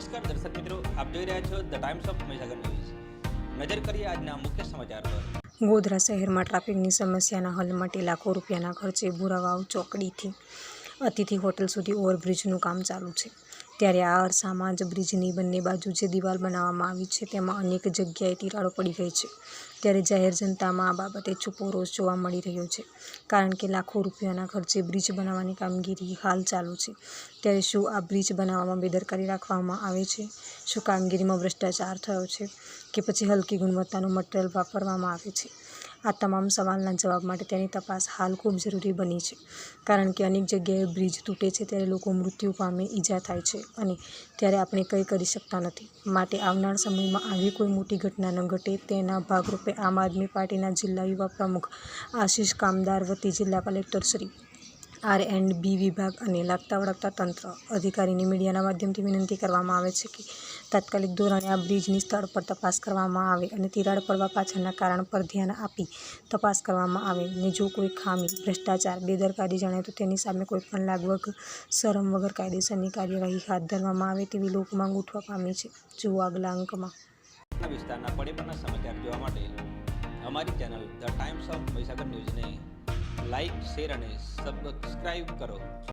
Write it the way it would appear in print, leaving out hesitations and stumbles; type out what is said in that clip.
નમસ્કાર દર્શક મિત્રો, આપ જોઈ રહ્યા છો the Times of Mahisagar news. નજર કરીએ આજના મુખ્ય સમાચાર પર। ગોધરા શહેરમાં ટ્રાફિકની સમસ્યાના હલ માટે લાખો રૂપિયાના ખર્ચે ભુરાવાવ ચોકડીથી અતિથિ હોટલ સુધી ઓવરબ્રિજનું કામ ચાલુ છે। ત્યારે આ અરસામાં જ બ્રિજની બંને બાજુ જે દિવાલ બનાવવામાં આવી છે તેમાં અનેક જગ્યાએ તિરાડો પડી ગઈ છે। ત્યારે જાહેર જનતામાં આ બાબતે છૂપો રોષ જોવા મળી રહ્યો છે, કારણ કે લાખો રૂપિયાના ખર્ચે બ્રિજ બનાવવાની કામગીરી હાલ ચાલુ છે। ત્યારે શું આ બ્રિજ બનાવવામાં બેદરકારી રાખવામાં આવે છે? શું કામગીરીમાં ભ્રષ્ટાચાર થયો છે કે પછી હલકી ગુણવત્તાનું મટીરીયલ વાપરવામાં આવે છે? આ તમામ સવાલના જવાબ માટે તેની તપાસ હાલ ખૂબ જરૂરી બની છે, કારણ કે અનેક જગ્યાએ બ્રિજ તૂટે છે ત્યારે લોકો મૃત્યુ પામે, ઈજા થાય છે અને ત્યારે આપણે કંઈ કરી શકતા નથી। માટે આવનાર સમયમાં આવી કોઈ મોટી ઘટના ન ઘટે તેના ભાગરૂપે આમ આદમી પાર્ટીના જિલ્લા યુવા પ્રમુખ આશિષ કામદાર વતી જિલ્લા કલેક્ટર શ્રી R&B વિભાગ અને લાગતા વળગતા તંત્ર અધિકારીની મીડિયાના માધ્યમથી વિનંતી કરવામાં આવે છે કે તાત્કાલિક ધોરણે આ બ્રિજની સ્થળ પર તપાસ કરવામાં આવે અને તિરાડ પડવા પાછળના કારણ પર ધ્યાન આપી તપાસ કરવામાં આવે ને જો કોઈ ખામી, ભ્રષ્ટાચાર, બેદરકારી જણાય તો તેની સામે કોઈપણ લાગવગ શરમ વગર કાયદેસરની કાર્યવાહી હાથ ધરવામાં આવે તેવી લોકમાંગ ઉઠવા પામી છે। જુઓ આગલા અંકમાં। વિસ્તારના પડે પરના સમાચાર જોવા માટે અમારી channel the Times of Mahisagar ન્યૂઝને લાઇક, શેર અને સબસ્ક્રાઇબ કરો।